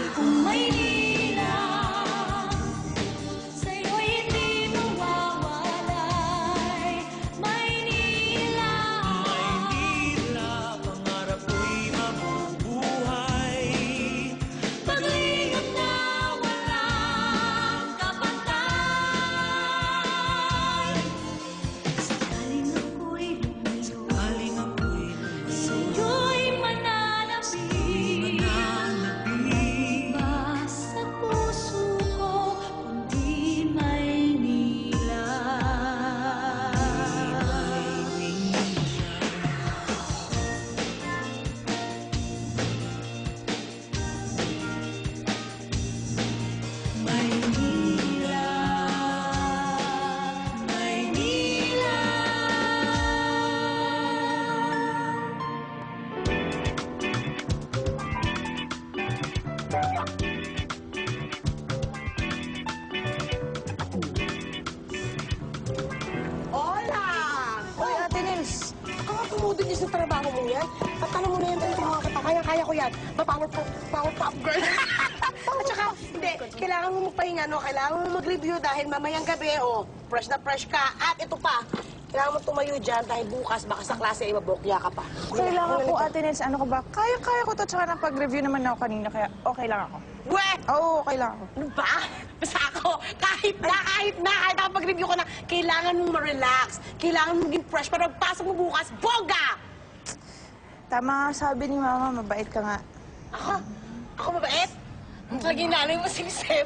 Kung Maynila, sa'yo'y hindi mawawalay. Maynila, Maynila, pangarap ko'y mabubuhay. paglingap na walang kapantay. Sakaling ako'y lumiyo, sa'yo'y mananabik. Iba sa puso ko, kundi Maynila. Maynila, Maynila. Hola! Hoy, Ate Nels, kakakumudin niyo sa trabaho mo yan. At alam mo na yan, ito mga kata, kaya ko yan. Power pop girl. At saka, hindi, kailangan mo magpahinga, no? Kailangan mo mag-review dahil mamayang gabi, fresh na fresh ka. At ito pa, kailangan mo tumayo dyan dahil bukas baka sa klase ay mabokya ka pa. Kailangan ko, Ate Nels, ano ka ba? Kaya ko to, tsaka napag-review naman ako kanina, kaya okay lang ako. Weh! Oo, okay lang ako. Ano ba? Basta ako, kahit na, kahit nakapag-review ko na, kailangan mong ma-relax. Kailangan mong maging fresh para pagpasok mo bukas, bongga! Tama nga sabi ni Mama, mabait ka nga. Ako? Ako mabait? Talaga yung nanay mo singsip.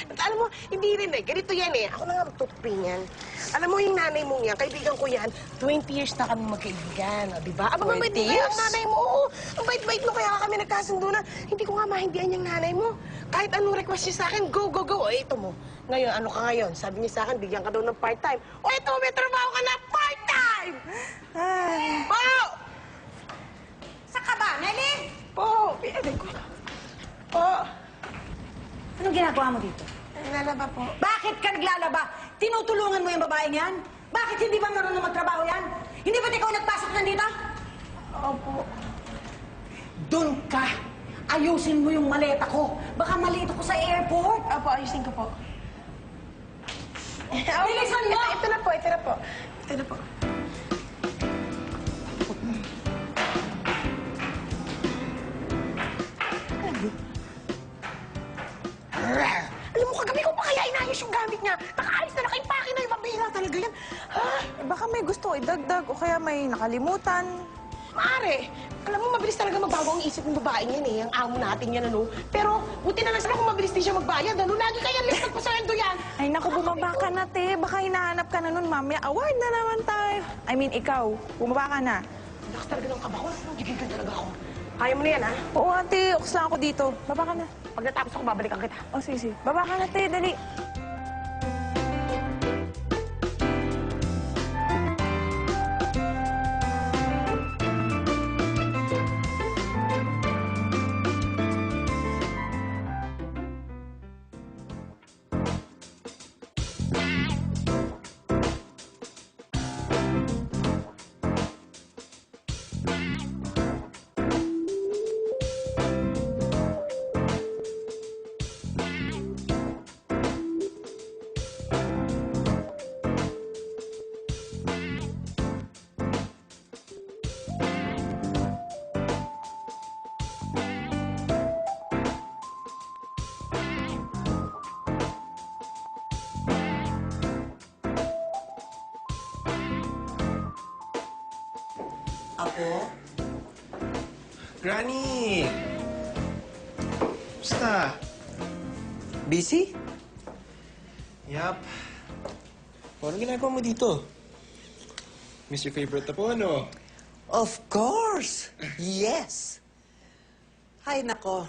At alam mo, hindi rin eh. Ganito yan eh. Ako na nga magtutupin yan. Alam mo yung nanay mong yan, kaibigan ko yan, 20 years na kami magkaibigan. O, diba? Aba, mabait mo kaya ang nanay mo. Oo, ang bait-bait mo kaya kami nagkasundo na. Hindi ko nga mahindihan yung nanay mo. Kahit anong request niya sa akin, go, go, go. O, ito mo. Ngayon, ano ka ngayon? Sabi niya sa akin, bigyan ka daw ng part-time. O, ito, may trabaho ka na part-time! Ay, Po! Saan ka ba, Nelly? Po! Pinatay ko. Po! Anong ginagawa mo dito? Nalaba po. Bakit ka naglalaba? Tinutulungan mo yung babaeng yan? Bakit hindi ba marunong magtrabaho yan? Hindi ba't ikaw nagpasok nandito? Opo. Doon ka! Ayusin mo yung maleta ko. Baka malito ko sa airport. Opo, ayusin ko po. Bilisan mo! Ito na po, ito na po. Ito na po. Alam mo, kagabi ko pa kaya inayos yung gamit niya. Nakaayos na, nakaimpake na yung mabihira talaga yan. baka may gusto idagdag o kaya may nakalimutan. Maari. Alam mo, mabilis talaga magbago ang isip ng babae niyan eh. Ang amo natin yan, ano. Pero, buti na lang sana kung mabilis din siya magbayad, ano. Lagi kaya listot pa sa endo yan. Ay naku, bumaba ka na, te. Baka hinahanap ka na nun, mamaya. Award na naman tayo. I mean, ikaw. Bumaba ka na. Lakas talaga ng kaba ko. Gigil talaga ako. Kaya mo na yan, ha? Oo, ate. Uks lang ako dito. Baba ka na. Pag natapos ako, babalikan kita. O, sige. Baba ka na, te. Dali. Apo? Granny! Basta? Busy? Yup. Anong ginagawa mo dito? Miss your favorite na po, ano? Of course! Yes! Hay nako.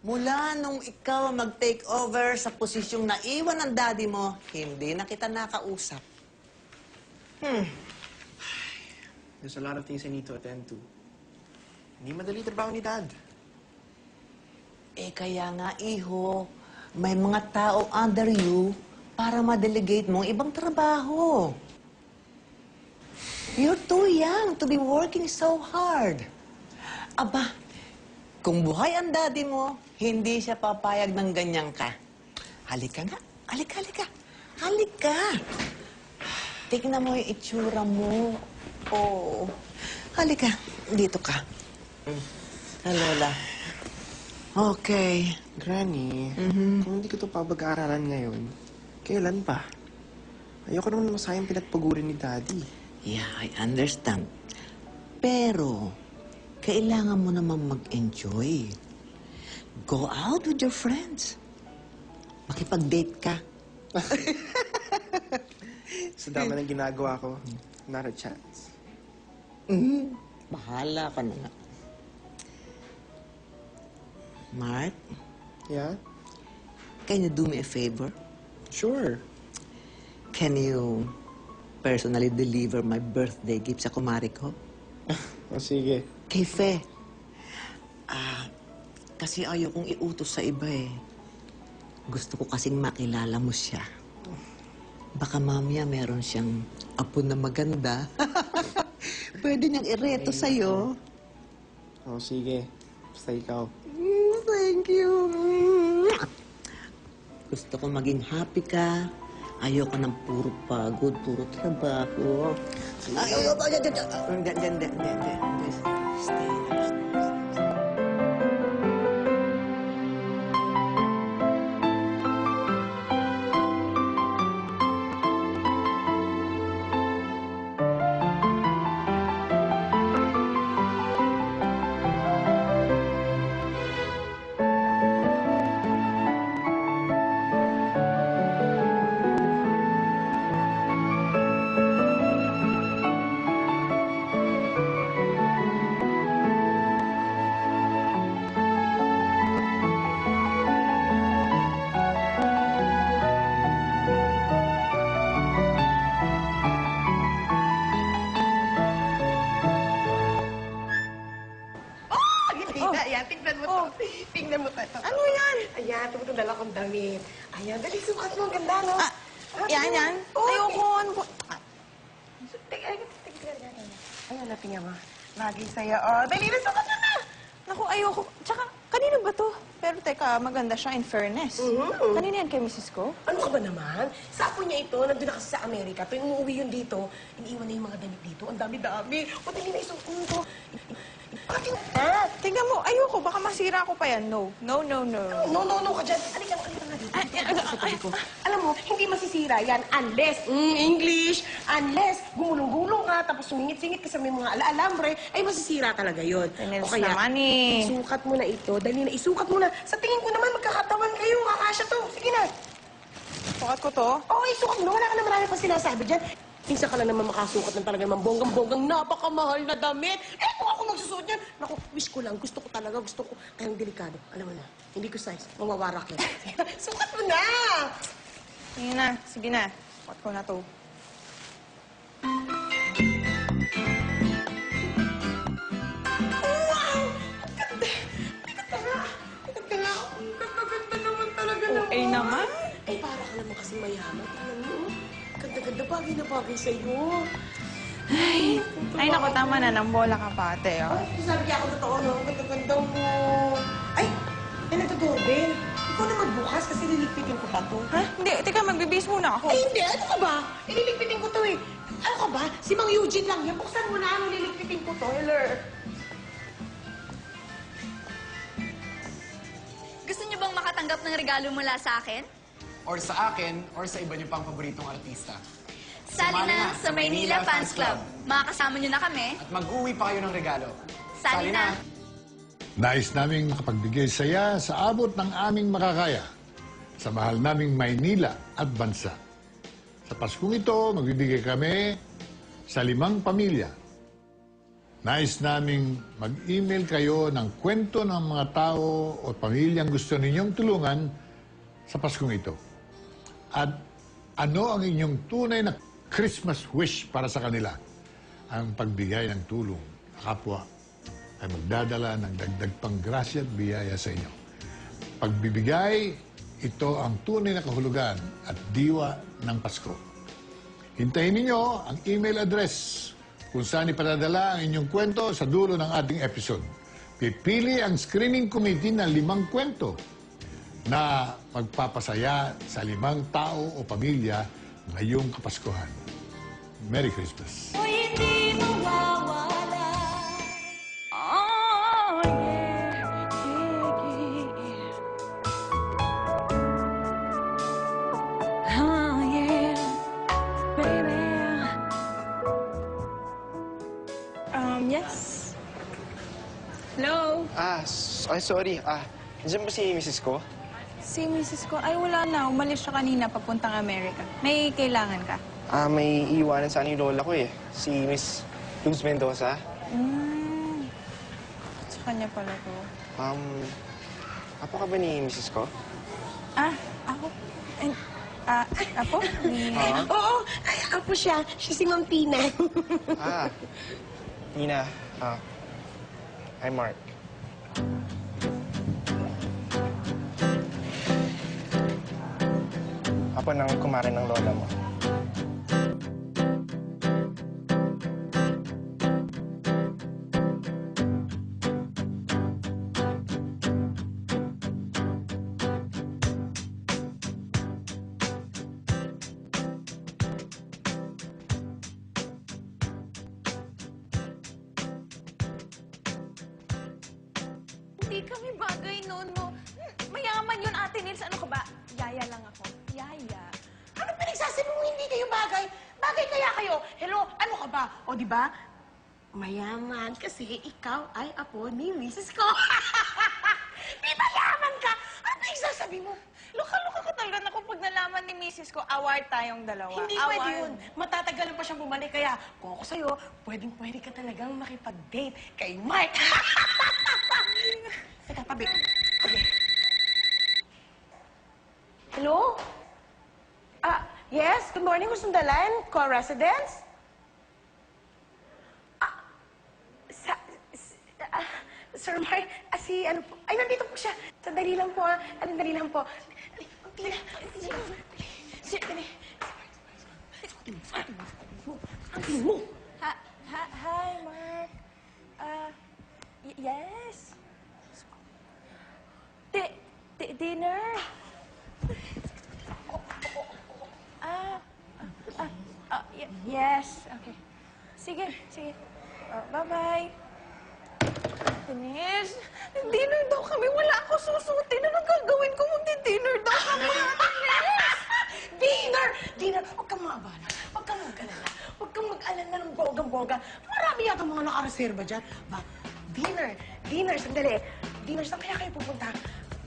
Mula nung ikaw mag-take over sa posisyong naiwan ng daddy mo, hindi na kita nakausap. There's a lot of things I need to attend to. Hindi madali trabaho ni Dad. Eh kaya nga, iho, may mga tao under you para ma-delegate mo ang ibang trabaho. You're too young to be working so hard. Aba, Kung buhay ang daddy mo, hindi siya papayag ng ganyan ka. Halika nga. Halika, halika. Halika. Tignan mo yung itsura mo. Oh. Halika. Dito ka. Lola. Okay. Granny, kung hindi ko ito pabag-aaralan ngayon, kailan pa? Ayoko naman masayang pinagpagurin ni Daddy. Yeah, I understand. Pero, kailangan mo naman mag-enjoy. Go out with your friends. Makipag-date ka. Sa dami ng ginagawa ko, not a chance. Bahala ka na nga. Mark, Yeah? can you do me a favor? Sure. Can you personally deliver my birthday gift sa kumari ko? O sige. Kay Fe. Kasi ayaw kong iutos sa iba eh. Gusto ko kasing makilala mo siya. Baka mamaya meron siyang apo na maganda. Pwede niyang ireto sa'yo. O sige. Basta ikaw. Thank you. Gusto ko maging happy ka. Ayoko ng puro pagod, puro trabaho. Diyan. Stay there. Ayan, tingnan mo to. Tingnan mo to. Ano yan? Ayan, ito mo itong dala kong damit. Ayan, dali, sukat mo. Ang ganda, no? Yan. Ayoko. Ano po? Ayan, natingnan mo. Lagi sa'yo. Oh, dali na, sukat mo na! Naku, ayoko. Tsaka, kanino ba to? Pero teka, maganda siya in fairness. Kanino yan kay misis ko? Ano ka ba naman? Sa apo niya ito, nandun na kasi sa Amerika. Tuwing umuwi yun dito, iniiwan na yung mga damit dito. Ang dami-dami. O, dali na isuot mo ito. Bakit na? Tingnan mo, ayoko. Baka masira ko pa yan. No ka dyan. Halika nga dito. Alam mo, hindi masisira yan unless, English, unless gumulong-gulong ka, tapos sumingit-singit ka sa may mga alambre, ay masisira talaga yun. Tennis naman eh. Isukat mo na ito. Dali na, isukat mo na. Sa tingin ko naman, magkakatawan kayo. Kakasya to. Sige na. Sukat ko to? Oo, isukat mo. Wala ka na marami pa sinasabi dyan. Minsan ka lang naman makasukat ng talaga ng bonggang-bonggang napakamahal na damit. Eh, kung ako magsusuot yan, naku, wish ko lang. Gusto ko talaga, kayang delikado. Alam mo na, hindi ko size. Mawawarak yan. Sukat mo na! Sige na. Sukat ko na to. Wow! Ang ganda! Ang ganda! Ang ganda naman talaga naman. Okay naman. Eh, para ka naman kasi mayaman. Tingnan mo. Ganda-ganda, bagay na bagay sa'yo. Ay, naku, tama na. Nambola ka pa, ate. Oh. Ay, sabi niya ako totoo, no? Ganda-ganda mo. Ay, nagdo-doorbell. Ikaw na magbukas kasi liligpitin ko pa to. Ha? Hindi, teka, magbibis muna ako. Ay, hindi. Ano ka ba? Ililigpitin ko to eh. Ano ka ba? Si Mang Eugene lang yan. Buksan mo na. Ano liligpitin ko to? Heller. Gusto niyo bang makatanggap ng regalo mula sa akin? Or sa akin, or sa iba niyo pang paboritong artista. Sali na sa Maynila Fans Club. Makakasama niyo na kami. At mag-uwi pa kayo ng regalo. Sali na. Nais naming makapagbigay saya sa abot ng aming makakaya sa mahal naming Maynila at bansa. Sa Paskong ito, magbibigay kami sa 5 pamilya. Nais naming mag-email kayo ng kwento ng mga tao o pamilyang gusto ninyong tulungan sa Paskong ito. At ano ang inyong tunay na Christmas wish para sa kanila? Ang pagbigay ng tulong sa kapwa ay magdadala ng dagdag pang grasya at biyaya sa inyo. Pagbibigay, ito ang tunay na kahulugan at diwa ng Pasko. Hintayin ninyo ang email address kung saan ipadadala ang inyong kwento sa dulo ng ating episode. pipili ang screening committee ng 5 kwento na magpapasaya sa 5 tao o pamilya ngayong Kapaskuhan. Merry Christmas! Oh, yeah. Oh, yeah, baby. Yes. Hello? Sorry. Nandiyan ba si Mrs. ko? Si Mrs. ko, ay wala na. Umalis siya kanina papuntang Amerika. May kailangan ka? May iiwanan sana yung lola ko eh. Si Miss Luz Mendoza. Sa kanya pala to. Apo ka ba ni Mrs. ko? Ako? Apo? Oo, ay, apo siya. Siya si Ma'am Tina. Nina. I'm Mark. Apo ng kumare ng lola mo. Hindi kami bagay noon, no? Mayaman yun, Ate Nils. Ano ka ba? Yaya lang ako. Yaya. Ano pinagsasabi mo hindi kayo bagay? Bagay kaya kayo? Hello, ano ka ba? O, di ba? Mayaman kasi ikaw ay apo ni Mrs. ko. Di mayaman ka? Ano pinagsasabi mo? Luka-luka ko talaga na pag nalaman ni Mrs. ko, award tayong dalawa. Hindi Award. pwede yun. Matatagalan pa siyang bumalik. Kaya kung ako sa'yo, pwedeng-pwede ka talagang makipag-date kay Mark. Teka, tabi. Tabi. Hello? Yes, good morning, Usundalan. Call residence? Sir Mark, ano po? Ay, nandito po siya. Sandali lang po, Sandali lang po. Dali. Hi, Mark. Yes. Dinner? Yes. Okay. Sige. Bye-bye. Denise, dinner daw kami. Wala ako susutin. Anong gagawin ko? Magdi-dinner daw kami. Dinner! Huwag kang maabala. Huwag kang mag-alala. Huwag kang mag-alala ng bogang-boga. Marami yata mga nakareserba dyan. Dinner, sandali. Dinner, saan kaya kayo pupunta?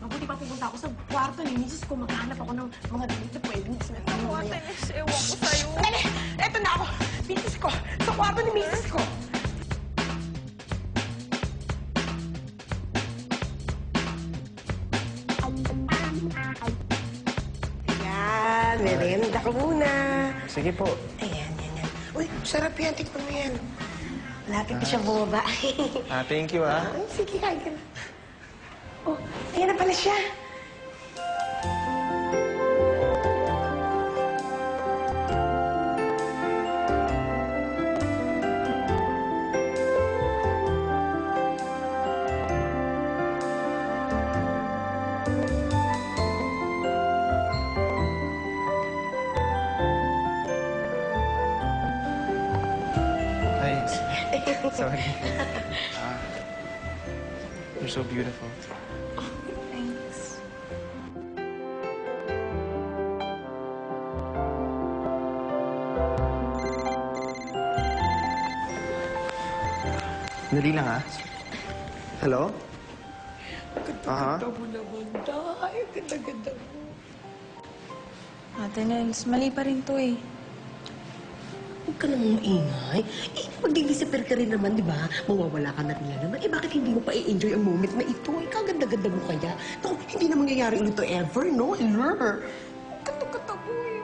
Mabuti pa pupunta ako sa kwarto ni Mrs. ko. Maghahanap ako ng mga damit na pwedeng sinabi Ako, Ate Nels, ewan ko sa'yo. Dali! Eto na ako! Mrs. ko! Sa kwarto ni Mrs. ko! Ayan, merenda ka muna. Sige po. Ayan. Uy, sarap yan. Tikman mo yan. Malapit na siya bumaba. Thank you Ay, sige, kain ka na. Oh, ayan na pala siya. Sorry. You're so beautiful. Thanks. Dali lang, ha? Hello? Ganda mo naman, Day. Ganda mo. Ate Nels, mali pa rin to eh. Huwag ka namang maingay. Magdi-disappear ka rin naman, di ba? Mawawala ka na rin naman. Bakit hindi mo pa i-enjoy ang moment na ito? Kaganda-ganda mo kaya. Naku, hindi na mangyayari ulit to ever, no? Hello? Ganda-ganda mo eh.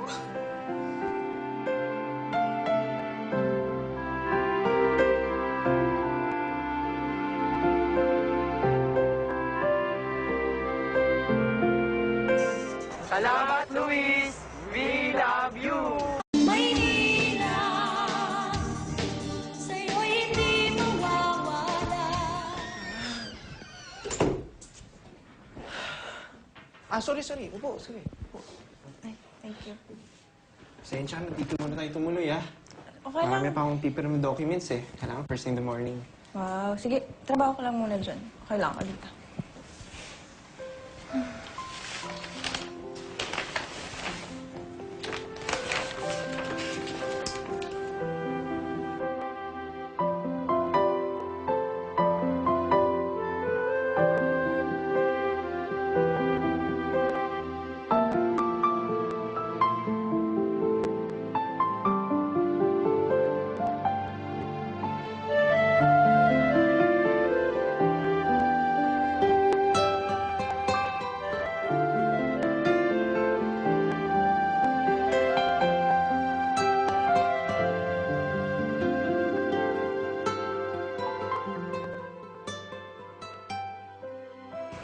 Salamat, Luis! We love you! Maynila, sa'yo'y hindi mawawala. Sorry. Upo, sige. Upo. Ay, thank you. Pasensya na, dito muna tayo tumuloy, ah. Okay lang. Marami pa akong pipirm documents, eh. Kailangan first thing in the morning. Wow, sige. Trabaho ko lang muna dyan. Okay lang ako dito.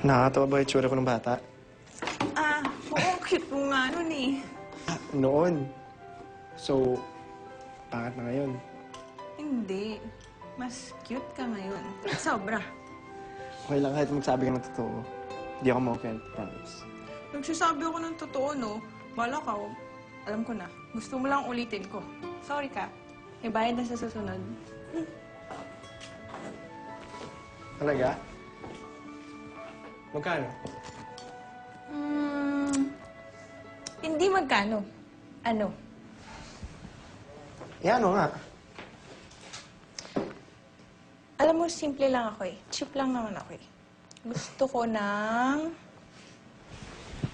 Nakakatawa ba itsura ko ng bata? Oo, cute mo nga nun eh. Noon. So, pangit na ngayon. Hindi. Mas cute ka ngayon. Sobra. Okay lang kahit magsabi ka ng totoo. Hindi ako ma-offend, promise. Nagsasabi ako ng totoo, no? Bala ka, alam ko na. Gusto mo lang ulitin ko. Sorry ka. May bayad na sa susunod. Talaga? Magkano? Hindi magkano. Ano? Ano nga? Alam mo, simple lang ako eh. Cheap lang naman ako eh. Gusto ko ng...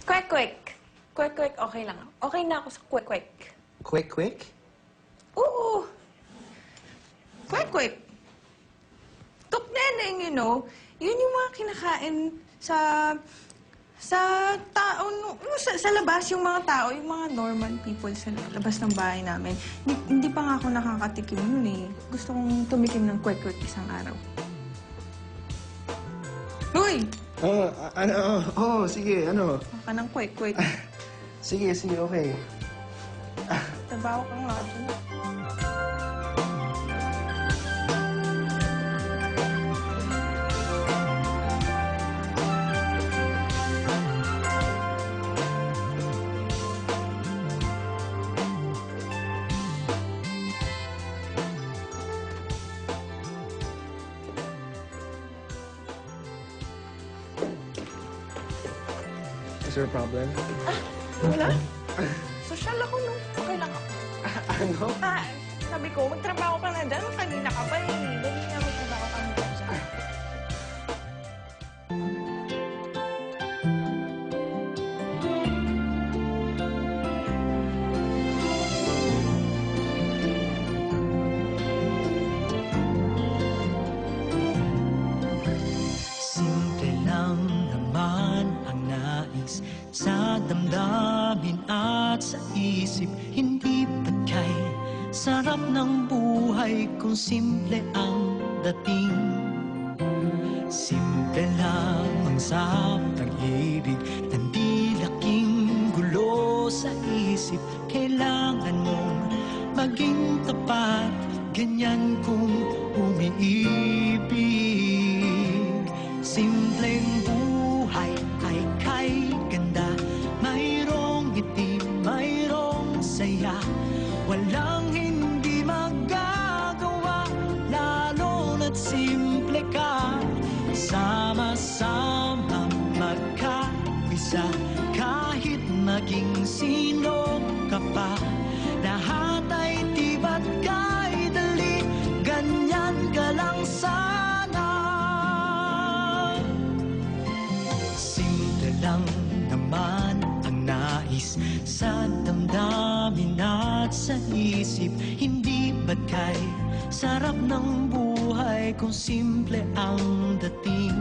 Kwek-kwek. Kwek-kwek, okay lang. Okay na ako sa kwek-kwek. Quick? Oo. Kwek-kwek. Tok neneng, you know. Yun yung mga kinakain sa tao, sa labas yung mga tao, yung mga normal people sa labas ng bahay namin. Hindi pa nga ako nakakatikim nun eh. Gusto kong tumikim ng kwek-kwek isang araw. Hoy! Sige, ano? Baka ng kwek-kwek. Sige, okay. Trabaho ka nga dyan. Is there a problem? Wala. Social ako no. Okay lang ako. Ano? Sabi ko, magtrabaho ka na dyan. Kanina ka pa eh. Dali nga magtrabaho ka na dyan. Simple lang naman ang nais sa damdamin at sa isip. Hindi ba't kay sarap ng buhay kung simple ang dating. Simple lamang sa pag-ibig, hindi laking gulo sa isip. Kailangan mong maging tapat, ganyan kung umiibig. Simpleng buhay ay kay ganda, mayroong ngiti, mayroong saya. Walang hindi magagawa, lalo na't simple ka. Sama-sama magkaisa, kahit maging sino ka pa. Lahat ay di ba't kay dali, ganyan ka lang sana. Simple lang naman ang nais sa damdamin at sa isip. Hindi ba't kay sarap ng buhay kung simple ang dating.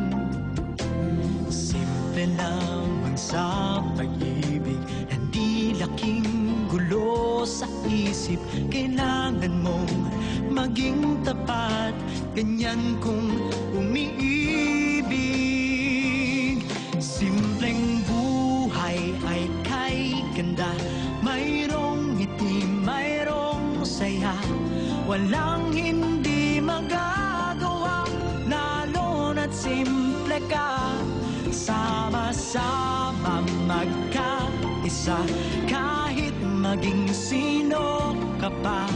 Simple lamang sa pag-ibig, hindi laking gulo sa isip. Kailangan mong maging tapat, ganyan kung umiibig. Simpleng buhay ay kay ganda, mayroong ngiti, mayroong saya. Walang hindi magagawa, lalo na't simple ka. Sama-sama magkaisa kahit maging sino ka pa.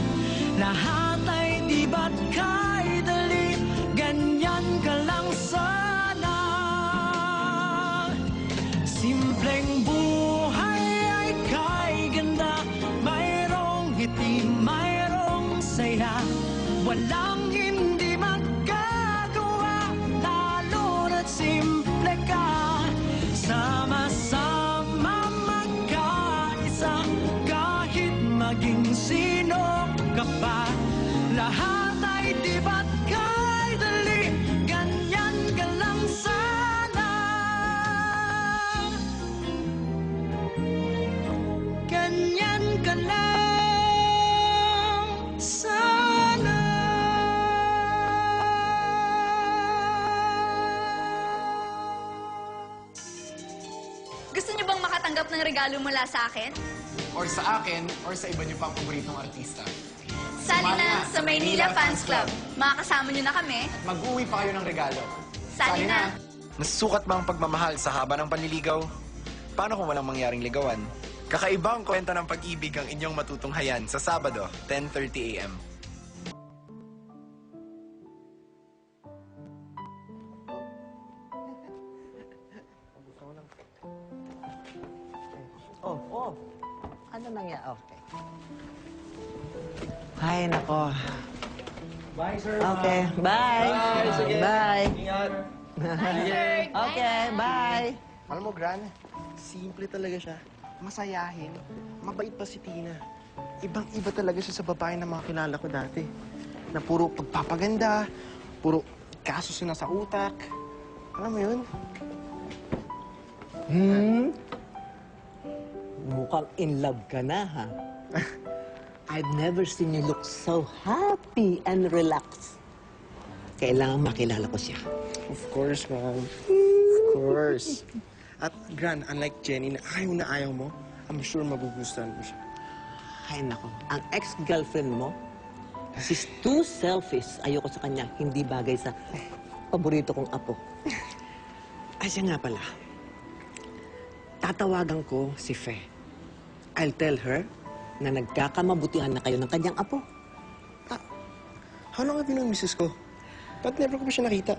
Lahat ay di ba't kay dali, ganyan ka lang sana. Simpleng buhay ay kay ganda, mayroong ngiti, mayroong saya. Walang hindi magagawa, lalo na't simple ka. Sama-sama magkaisa, kahit maging sino ka pa. Lahat ay di ba't kay dali, ganyan ka lang sana. Ganyan ka lang sana. Gusto niyo bang makatanggap ng regalo mula sa akin? Or sa akin, or sa iba niyo pang paboritong artista. Sali na sa Maynila Fans Club. Makakasama niyo na kami. Mag-uwi pa kayo ng regalo. Sali na. Nasusukat ba ang pagmamahal sa haba ng panliligaw? Paano kung walang mangyaring ligawan? Kakaiba ang kwento ng pag-ibig ang inyong matutunghayan sa Sabado, 10:30 a.m. Oh. Ano nangyari? Okay. Ay, nako. Bye, sir. Okay, bye. Bye, sige. Bye. Ingat. Okay, bye. Alam mo, Gran, simple talaga siya. Masayahin. Mabait pa si Tina. Ibang-iba talaga siya sa babae na mga kilala ko dati. Na puro pagpapaganda, puro kaso na sa utak. Alam mo yun? Mukhang in love ka na, ha? I've never seen you look so happy and relaxed. Kailangan makilala ko siya. Of course, ma'am. Of course. At Gran, unlike Jenny na ayaw mo, I'm sure magugustuhan mo siya. Ay, nako. Ang ex-girlfriend mo, she's too selfish. Ayoko sa kanya. Hindi bagay sa paborito kong apo. Ay, siya nga pala. Tatawagan ko si Fe. I'll tell her na nagkakamabutihan na kayo ng kanyang apo. How long have you known misis ko? Ba't never ko pa siya nakita?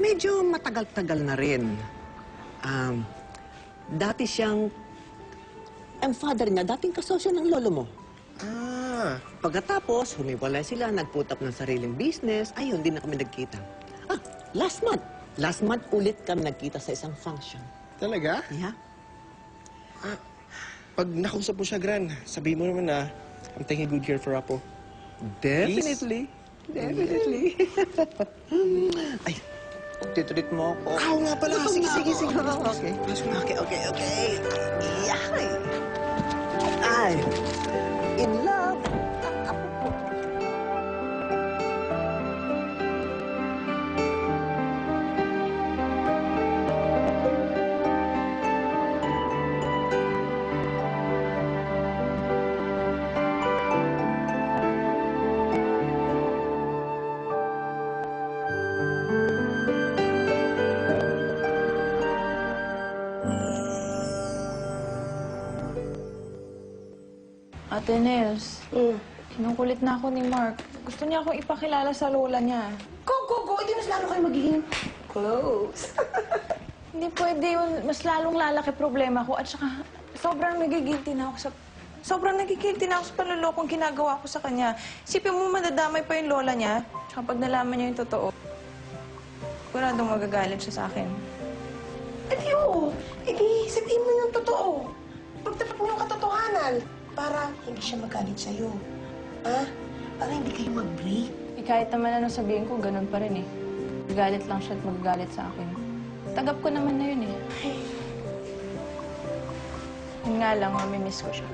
Medyo matagal-tagal na rin. Dati siyang... Ang father niya, dating kasosyo ng lolo mo. Ah, Pagkatapos, humiwalay sila, nag-put up ng sariling business. Ayun, di na kami nagkita. Last month. Last month ulit kami nagkita sa isang function. talaga? Yeah? Pag nakausap mo siya, Gran, sabihin mo naman na I'm taking good care for Apo. Definitely. Definitely. Ay, titulit mo ako. Ikaw nga pala. Sige. Okay. Yay! Ay, in love. Ate Nels, kinukulit na ako ni Mark. Gusto niya akong ipakilala sa lola niya. Go! Hindi mas lalo kayo magiging close. Hindi pwede yun. Mas lalong lalaki problema ko. At saka, sobrang nagigilty na ako sa panlulokong ginagawa ko sa kanya. Isipin mo, madadamay pa yung lola niya. Tsaka pag nalaman niya yung totoo, siguradong magagalit siya sa akin. Sabihin mo yung totoo. Pagtapat mo yung katotohanan para hindi siya magalit sa'yo. Para hindi kayo mag-break. Kahit naman ano sabihin ko, ganun pa rin eh. Magalit lang siya at magagalit sa akin. Tagap ko naman na yun eh. Yun nga lang, mamimiss ko siya.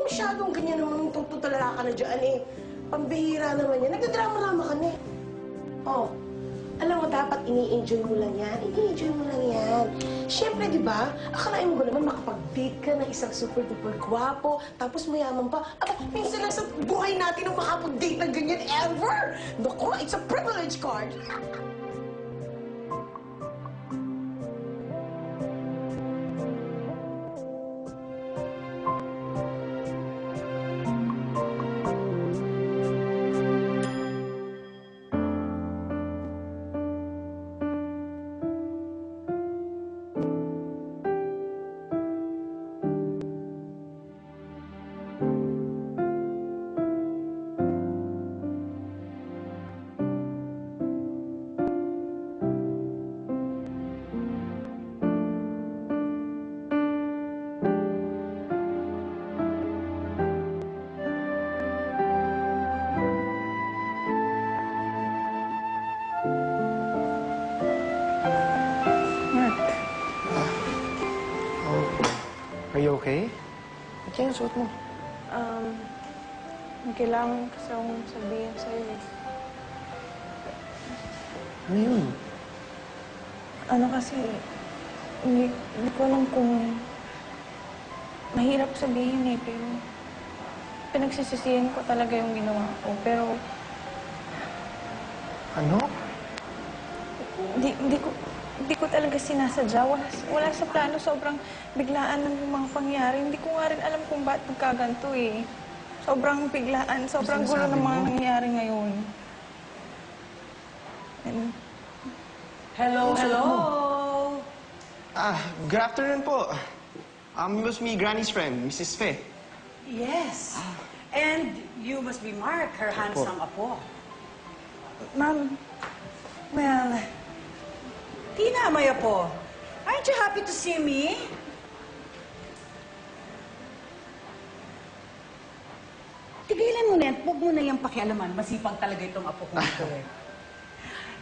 Masyadong ganyan naman yung tutulala ka na dyan eh. Pambihira naman yan. Nagdadrama-rama ka na eh. Alam mo, dapat ini-enjoy mo lang yan. Ini-enjoy mo lang yan. Siyempre, di ba, akalain mo ba naman makapag-date ka ng isang super-duper gwapo, tapos mayaman pa. Aba, minsan lang sa buhay natin ang makapag-date ng ganyan ever. Naku, it's a privilege card. Are you okay? Ba't yan ang suot mo? May kailangan kasi akong sabihin sa'yo eh. Ano yun? Ano kasi, hindi ko alam kung mahirap sabihin eh, pero pinagsisisihan ko talaga yung ginawa ko. Pero Ano? hindi ko talaga sinasadya. Wala sa plano, sobrang biglaan ng mga pangyari. Hindi ko nga rin alam kung ba't nagkaganto eh. Sobrang biglaan, sobrang gulo ng mga nangyayari ngayon. And, Hello. Good afternoon po. You must be Granny's friend, Mrs. Fe. Yes. And you must be Mark, her handsome apo. Ma'am, Well, Tina, my apo, aren't you happy to see me? Tigilan mo na yan. Huwag mo na yung pakialaman. Masipag talaga itong apo ko ito eh.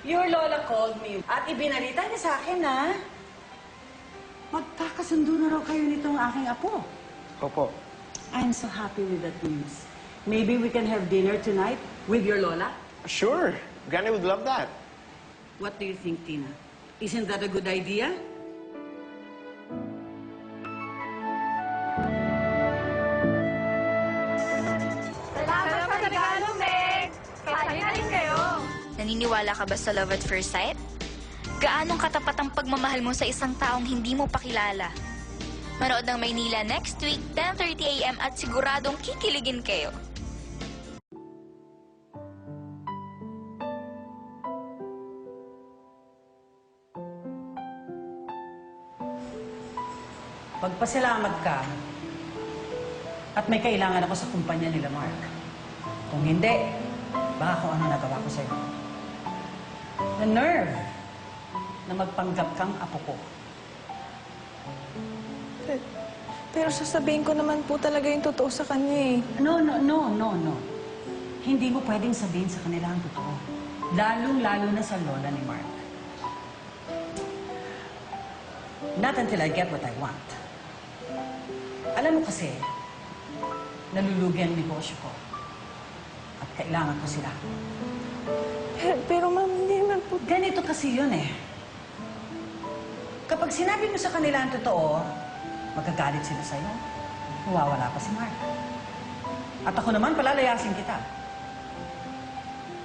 Your lola called me at ibinalita niya sa akin na magkakasundo na raw kayo nitong aking apo. Opo. I'm so happy with that news. Maybe we can have dinner tonight with your lola? Sure. Granny would love that. What do you think, Tina? Isn't that a good idea? Salamat sa regalo, Meg! Pasayahin kayo! Naniniwala ka ba sa love at first sight? Gaanong katapat ang pagmamahal mo sa isang taong hindi mo pakilala? Manood ng Maynila next week, 10:30 a.m. at siguradong kikiligin kayo. Pagpasalamat ka at may kailangan ako sa kumpanya nila, Mark. Kung hindi, baka kung ano nagawa ko sa'yo. The nerve na magpanggap kang apo ko. pero sasabihin ko naman po talaga yung totoo sa kanya eh. No. Hindi mo pwedeng sabihin sa kanila ang totoo. Lalong-lalo na sa lola ni Mark. Not until I get what I want. Alam mo kasi, nalulugi ang negosyo ko. At kailangan ko sila. Pero ma'am, hindi naman po... Ganito kasi yun eh. Kapag sinabi mo sa kanila ang totoo, magagalit sila sa'yo. Mawawala pa si Mark. At ako naman, palalayasin kita.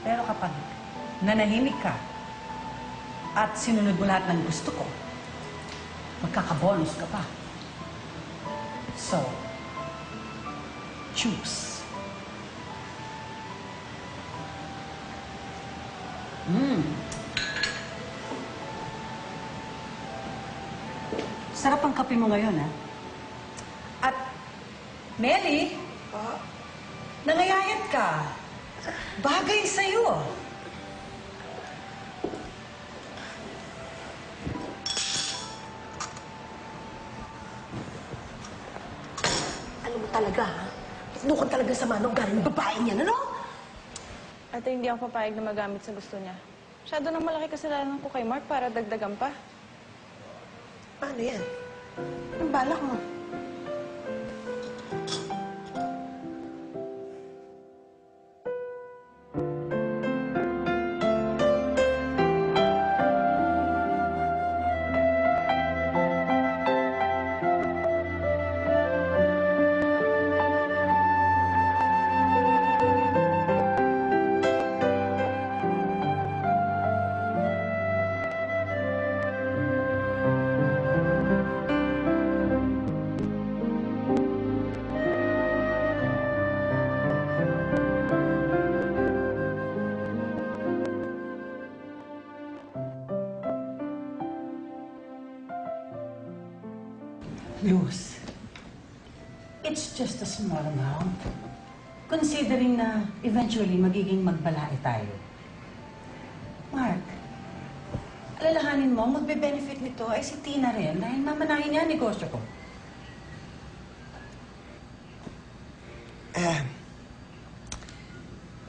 Pero kapag nanahimik ka at sinunod mo lahat ng gusto ko, magkakabonus ka pa. So, choose. Sarap ang kape mo ngayon, ha? At, Melly, nangayayat ka. Bagay sa'yo. Alam mo talaga, ha? Doon ka talaga sa manong galing ng babaeng yan, ano? Ate, hindi ako papayag na magamit sa gusto niya. Masyado nang malaki kasalanan ko kay Mark para dagdagan pa. Paano yan? Anong balak mo? Luz, it's just a small amount. Considering na eventually magiging magbalae tayo. Mark, alalahanin mo, magbe-benefit nito ay si Tina rin dahil mamanahin niya ang negosyo ko.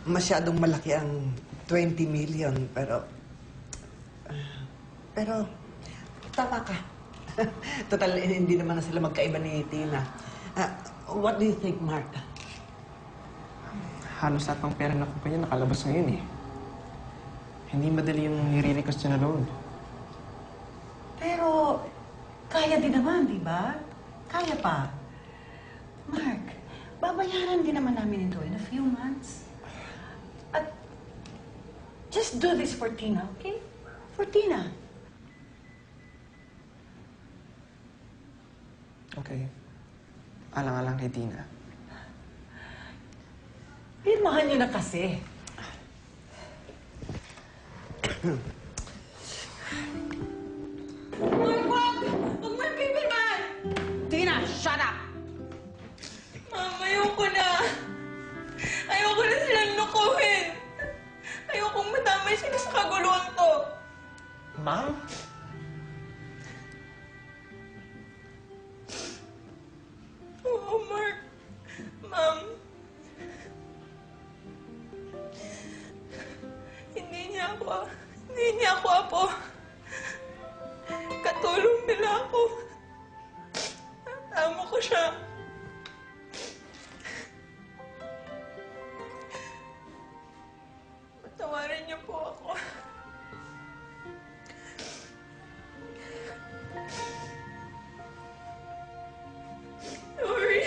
Masyadong malaki ang 20 million, pero tama ka. Total, hindi naman na sila magkaiba ni Tina. What do you think, Mark? Halos lahat ng pera ng kumpanya nakalabas ngayon eh. Hindi madali yung nire-request niya na loan. Pero, kaya din naman, di ba? Kaya pa. Mark, babayaran din naman namin ito in a few months. At, just do this for Tina, okay? For Tina. Okay. Alang-alang kay Tina. Pirmahan niyo na kasi. Mark, wag! Huwag mo yung pipirmahan! Tina, shut up! Ma'am, ayoko na. Ayoko na silang lukuhin. Ayokong madamay sila sa kaguluhan to. Ma'am? Oo, Mark. Ma'am. Hindi niya ako apo. Katulong nila ako. Amo ko siya. Patawarin niyo po ako. Sorry.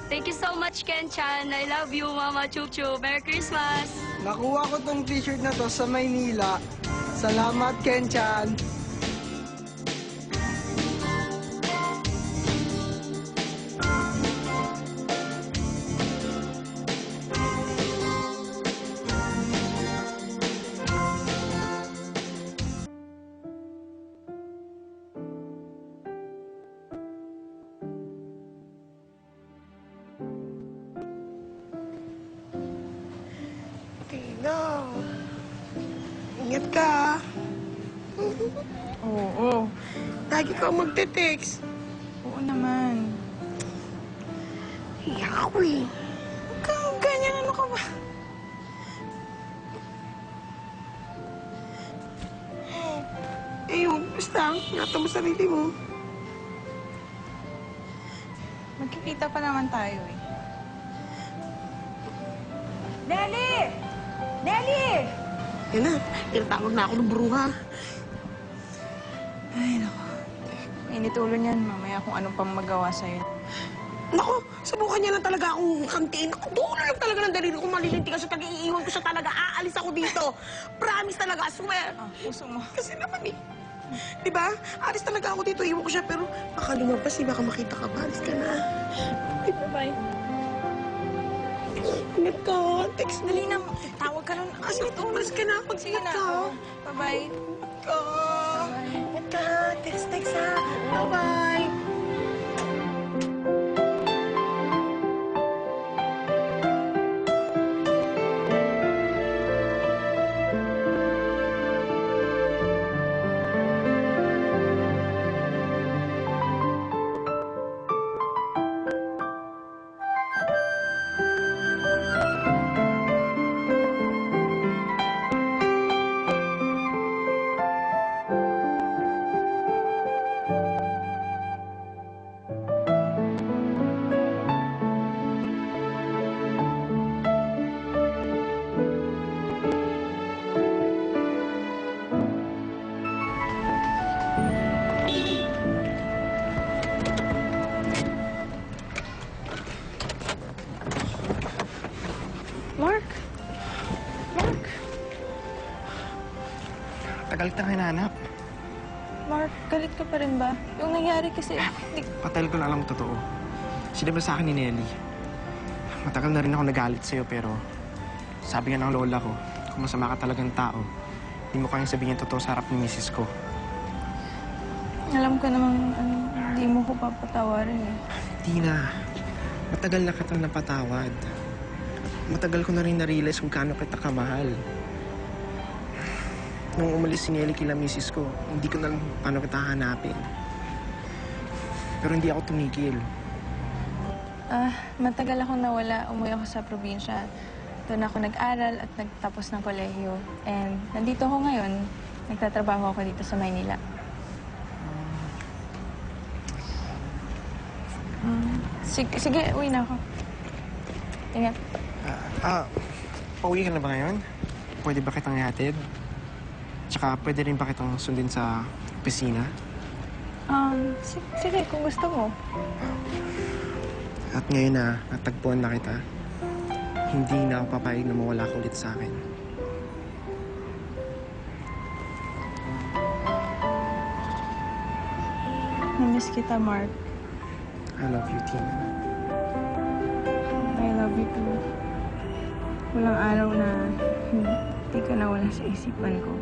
Thank you so much, Ken-chan. I love you, Mama Chup Chup. Merry Christmas! Nakuha ko tong t-shirt na to sa Maynila. Salamat, Ken-chan. Tina, ingat ka. Oo. Lagi ka magte-text. Oo naman. Hiya ako eh. Huwag kang ganyan. Ano ka ba? Basta, ingatan mo sarili mo. Magkikita pa naman tayo eh. Nelly! Nelly! Yan na, tinatawag na ako ng bruha. Ay, naku. Init ulo niyan. Mamaya kung anong pang magawa sa'yo. Naku, subukan niya lang talaga akong kantiin. Naku, buo na lang talaga ng daliri ko. Malilintigan siya, iiwan ko siya talaga. Aalis ako dito. Promise talaga, I swear. Puso mo. Kasi naman eh. Diba? Alis talaga ako dito, iwan ko siya. Pero baka lumabas eh, baka makita ka pa. Alis ka na. Bye-bye. Ingat ka. Text mo. Dali na. Tawag ka nun. Kasi umalis ka na. Sige Mag-ingat na. ka. Bye-bye. Ingat ka. Ingat ka. Text ha. Bye-bye. Tagal kitang hinanap. Mark, galit ka pa rin ba? Yung nangyari kasi, Patagal ko na alam ang totoo. Sinabi sa akin ni Nelly. Matagal na rin ako nagalit sa'yo, pero sabi nga ng lola ko, kung masama ka talagang tao, hindi mo kayang sabihin ang totoo sa harap ni misis ko. alam ko namang hindi mo ko papatawarin eh. Tina, matagal na kitang napatawad. Matagal ko na rin na-realize kung gaano kita kamahal. Nung umalis si Nelly kila misis ko, hindi ko na alam kung paano kita hanapin. Pero hindi ako tumigil. Matagal akong nawala. Umuwi ako sa probinsya. Doon ako nag-aral at nagtapos ng kolehiyo. And nandito ako ngayon. Nagtatrabaho ako dito sa Maynila. Sige, uwi na ako. Ingat. Pauwi ka na ba ngayon? Pwede ba kitang ihatid? Tsaka pwede rin ba kitang sundin sa opisina? Sige, kung gusto mo. At ngayon na natagpuan na kita, hindi na ako papayag na mawala ka ulit sa akin. Namiss kita, Mark. I love you, Tina. I love you too. Walang araw na hindi ka nawala sa isipan ko.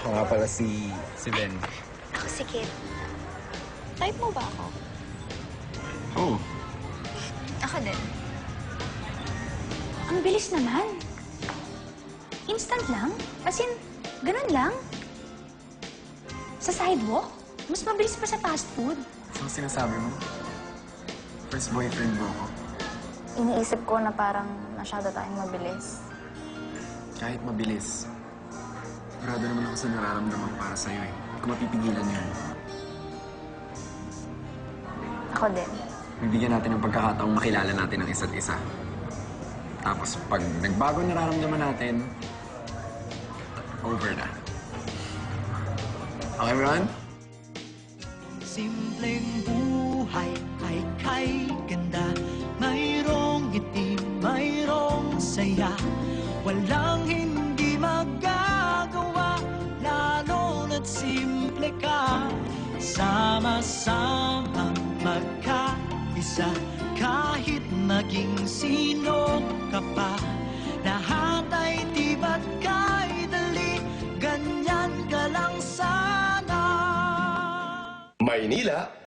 Ako nga pala si Ben. Ako si Kit. Type mo ba ako? Oh. Ako din. Ang bilis naman. Instant lang? As in, ganun lang? Sa sidewalk? Mas mabilis pa sa fast food. Saan sinasabi mo? First boyfriend mo ako. Iniisip ko na parang masyado tayong mabilis. Kahit mabilis. Sigurado naman ako sa nararamdaman ko para sa'yo eh. Hindi ko mapipigilan yan. Ako din. Bibigyan natin ng pagkakataong makilala natin ang isa't isa. Tapos pag nagbago ang nararamdaman natin, over na. Okay, Ron? Simpleng buhay ay kay ganda. Mayroong ngiti, mayroong saya. Walang hindi magagawa, lalo na't simple ka. Sama-sama magkaisa, kahit maging sino ka pa. Lahat ay di ba't kay dali, ganyan ka lang sana. Maynila